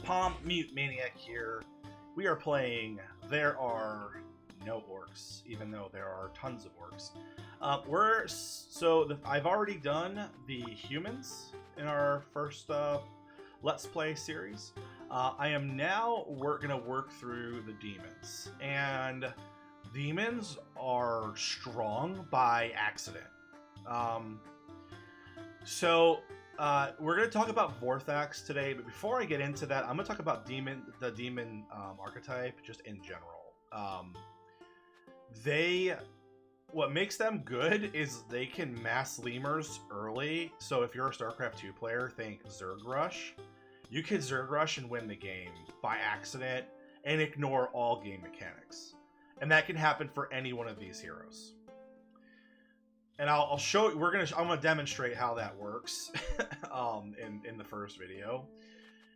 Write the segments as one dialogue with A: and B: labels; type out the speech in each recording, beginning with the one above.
A: Palm Mute Maniac here. We are playing There Are No Orcs, even though there are tons of orcs. I've already done the humans in our first Let's Play series. I am now gonna work through the demons, and demons are strong by accident. We're going to talk about Vorthax today, but before I get into that, I'm going to talk about the demon archetype just in general. What makes them good is they can mass lemurs early. So if you're a StarCraft 2 player, think Zerg Rush. You can Zerg Rush and win the game by accident and ignore all game mechanics. And that can happen for any one of these heroes. And I'll show you. I'm gonna demonstrate how that works in the first video.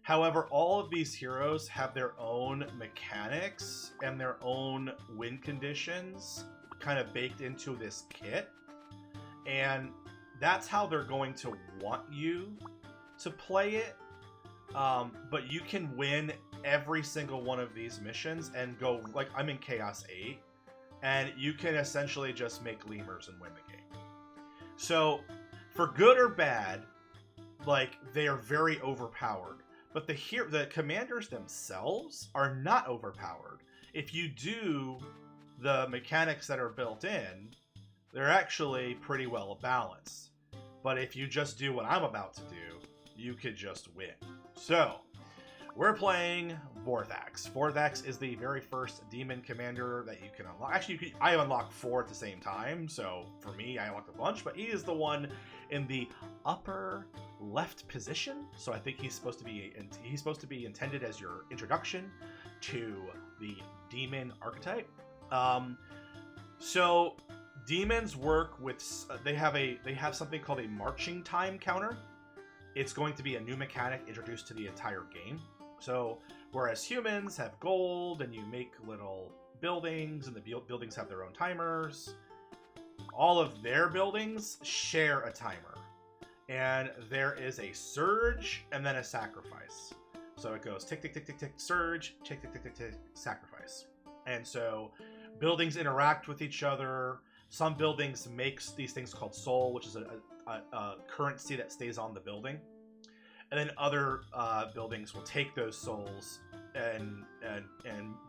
A: However, all of these heroes have their own mechanics and their own win conditions kind of baked into this kit, and that's how they're going to want you to play it. But you can win every single one of these missions and go, like, I'm in Chaos 8, and you can essentially just make lemurs and win the game. So, for good or bad, like, they are very overpowered. But the commanders themselves are not overpowered. If you do the mechanics that are built in, they're actually pretty well balanced. But if you just do what I'm about to do, you could just win. So, we're playing Vorthax. Vorthax is the very first demon commander that you can unlock. Actually, I unlocked 4 at the same time, so for me, I unlocked a bunch, but he is the one in the upper left position. So I think he's supposed to be intended as your introduction to the demon archetype. So demons work with they have something called a marching time counter. It's going to be a new mechanic introduced to the entire game. So, whereas humans have gold and you make little buildings and the buildings have their own timers, all of their buildings share a timer. And there is a surge and then a sacrifice. So it goes tick, tick, tick, tick, tick, surge, tick, tick, tick, tick, tick, sacrifice. And so buildings interact with each other. Some buildings make these things called soul, which is a currency that stays on the building. And then other buildings will take those souls and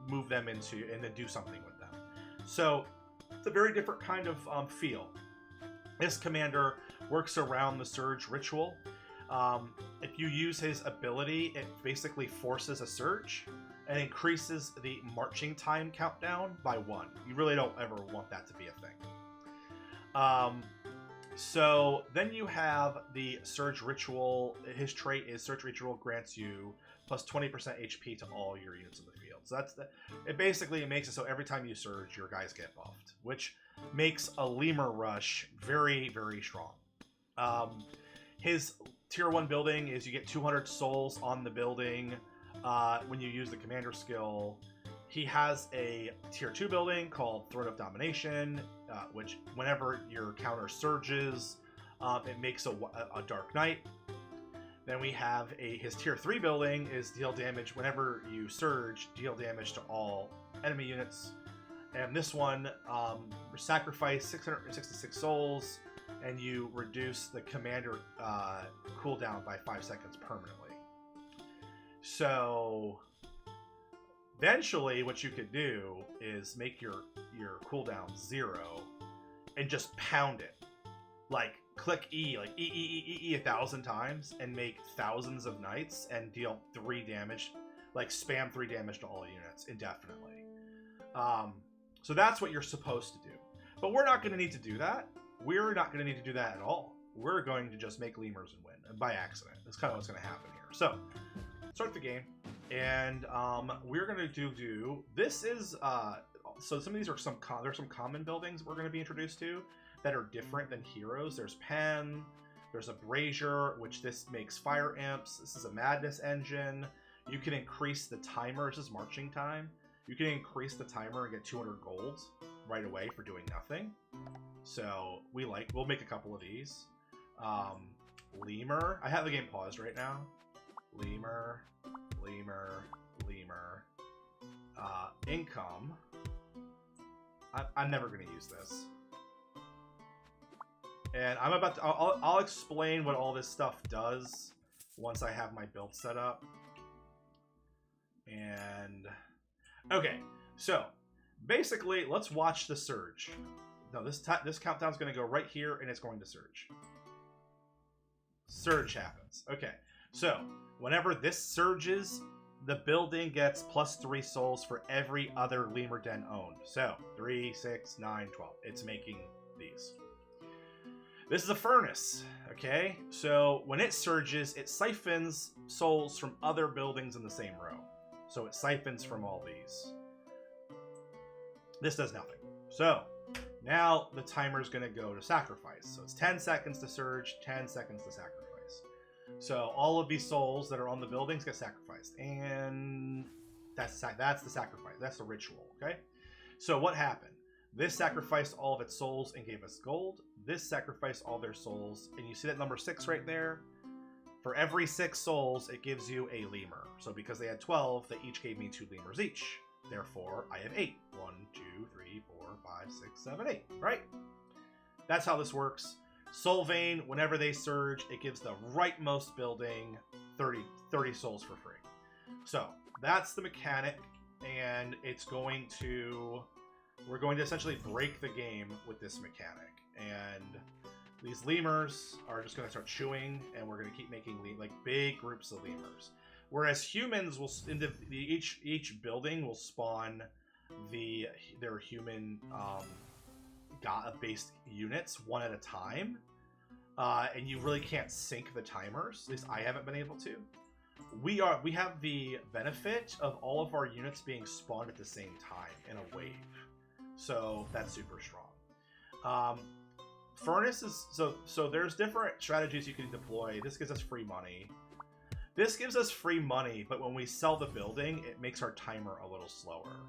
A: move them into, and then do something with them. So it's a very different kind of feel. This commander works around the surge ritual. If you use his ability, it basically forces a surge and increases the marching time countdown by 1. You really don't ever want that to be a thing. So then you have the Surge Ritual. His trait is Surge Ritual grants you plus 20% HP to all your units in the field. So it basically makes it so every time you surge, your guys get buffed, which makes a Lemur Rush very, very strong. His Tier 1 building is you get 200 souls on the building when you use the commander skill. He has a Tier 2 building called Throne of Domination, which whenever your counter surges, it makes a Dark Knight. Then we have his Tier 3 building is deal damage whenever you surge, deal damage to all enemy units. And this one, sacrifice 666 souls, and you reduce the commander cooldown by 5 seconds permanently. So eventually, what you could do is make your cooldown 0 and just pound it. Like, click E, like E 1,000 times and make thousands of knights and deal 3 damage, like spam 3 damage to all units indefinitely. So that's what you're supposed to do. But we're not going to need to do that. We're not going to need to do that at all. We're going to just make lemurs and win by accident. That's kind of what's going to happen here. So, start the game. And we're going to do this is so some of these are there's some common buildings we're going to be introduced to that are different than heroes. There's Pen, there's a Brazier, which this makes fire imps. This is a Madness engine. You can increase the timer. This is marching time. You can increase the timer and get 200 gold right away for doing nothing. So we'll make a couple of these. Lemur. I have the game paused right now. Lemur. lemur, income. I'm never going to use this. And I'm about to, I'll explain what all this stuff does once I have my build set up. And okay, so basically, let's watch the surge. No, this countdown's going to go right here, and it's going to surge. Surge happens. Okay, so whenever this surges, the building gets +3 souls for every other Lemur Den owned. So 3, 6, 9, 12. It's making these. This is a furnace. Okay, so when it surges, it siphons souls from other buildings in the same row. So it siphons from all these. This does nothing. So now the timer is going to go to sacrifice. So it's 10 seconds to surge, 10 seconds to sacrifice. So all of these souls that are on the buildings get sacrificed. And that's the sacrifice. That's the ritual, okay? So what happened? This sacrificed all of its souls and gave us gold. This sacrificed all their souls. And you see that number 6 right there? For every 6 souls, it gives you a lemur. So because they had 12, they each gave me 2 lemurs each. Therefore, I have 8. 1, 2, 3, 4, 5, 6, 7, 8. Right? That's how this works. Soul Vein, whenever they surge, it gives the rightmost building 30 souls for free. So that's the mechanic, and it's going to... We're going to essentially break the game with this mechanic. And these lemurs are just going to start chewing, and we're going to keep making like big groups of lemurs. Whereas humans will, each building will spawn their human based units one at a time, and you really can't sync the timers. At least I haven't been able to. We have the benefit of all of our units being spawned at the same time in a wave, so that's super strong. Furnace is so there's different strategies you can deploy. This gives us free money. This gives us free money, but when we sell the building, it makes our timer a little slower.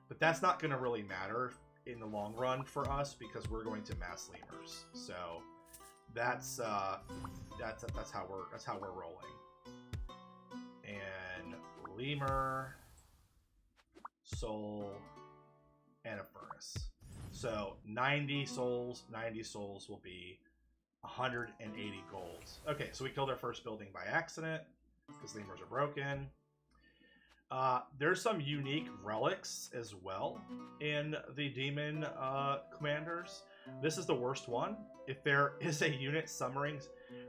A: But that's not going to really matter in the long run for us because we're going to mass lemurs. So that's how we're rolling. And lemur, soul, and a furnace. So 90 souls will be 180 gold. Okay, so we killed our first building by accident because lemurs are broken. There's some unique relics as well in the demon commanders. This is the worst one. If there is a unit summoning,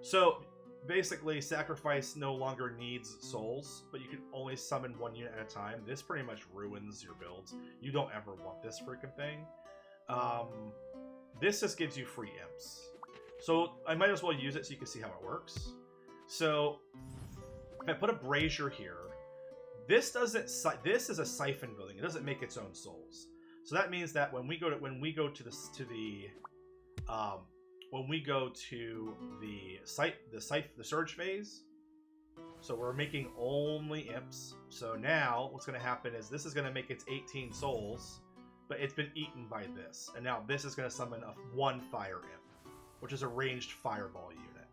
A: so basically sacrifice no longer needs souls, but you can only summon one unit at a time. This pretty much ruins your builds. You don't ever want this freaking thing. This just gives you free imps. So I might as well use it so you can see how it works. So if I put a brazier here, this is a siphon building. It doesn't make its own souls. So that means that when we go to the surge phase, so we're making only imps. So now what's going to happen is this is going to make its 18 souls, but it's been eaten by this, and now this is going to summon one fire imp, which is a ranged fireball unit.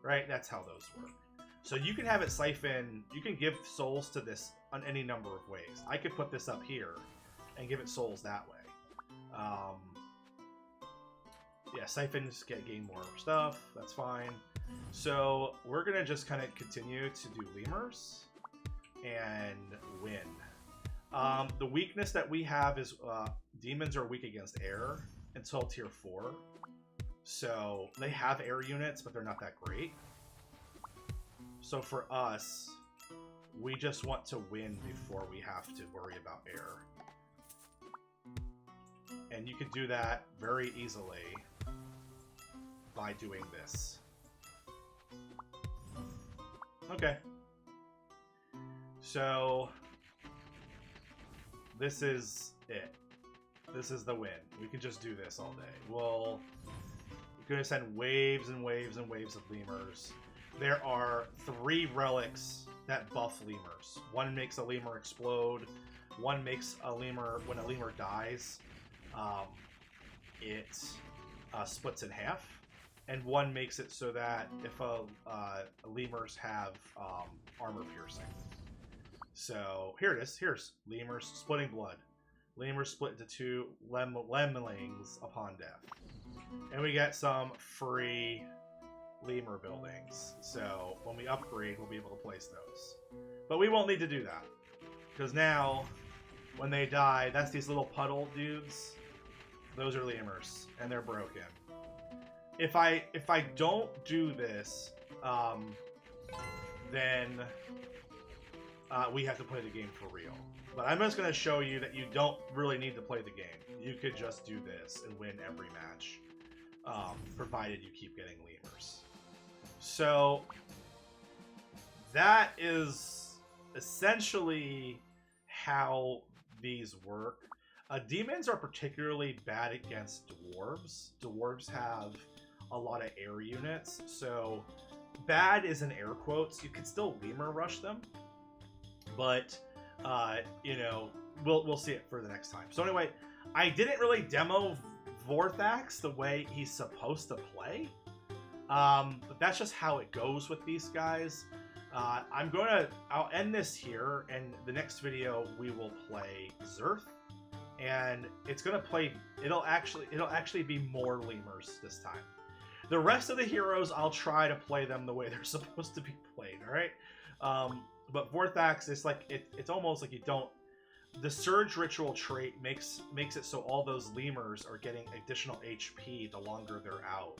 A: Right? That's how those work. So you can have it siphon, you can give souls to this on any number of ways. I could put this up here and give it souls that way. Yeah, siphons gain more stuff, that's fine. So we're going to just kind of continue to do lemurs and win. The weakness that we have is demons are weak against air until tier 4. So they have air units, but they're not that great. So for us, we just want to win before we have to worry about air. And you can do that very easily by doing this. Okay. So this is it. This is the win. We can just do this all day. We're going to send waves and waves and waves of lemurs. There are 3 relics that buff lemurs. One makes a lemur explode. One makes a lemur, when a lemur dies, it splits in half. And one makes it so that if lemurs have armor piercing. So here it is. Here's Lemurs Splitting Blood. Lemurs split into 2 lemlings upon death. And we get some free lemur buildings. So when we upgrade, we'll be able to place those. But we won't need to do that. Because now, when they die, that's these little puddle dudes. Those are lemurs, and they're broken. If I don't do this, then we have to play the game for real. But I'm just going to show you that you don't really need to play the game. You could just do this and win every match, provided you keep getting lemurs. So that is essentially how these work. Demons are particularly bad against dwarves. Dwarves have a lot of air units, so bad is in air quotes. You can still lemur rush them, but you know, we'll see it for the next time. So anyway, I didn't really demo Vorthax the way he's supposed to play, but that's just how it goes with these guys. I'll end this here, and the next video we will play Zerth, and it'll actually be more lemurs this time. The rest of the heroes, I'll try to play them the way they're supposed to be played, all right? But Vorthax is like, it's almost like you don't... The Surge Ritual trait makes it so all those lemurs are getting additional HP the longer they're out.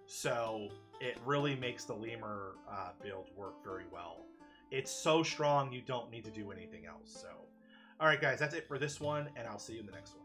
A: So it really makes the lemur build work very well. It's so strong you don't need to do anything else. So, all right, guys, that's it for this one, and I'll see you in the next one.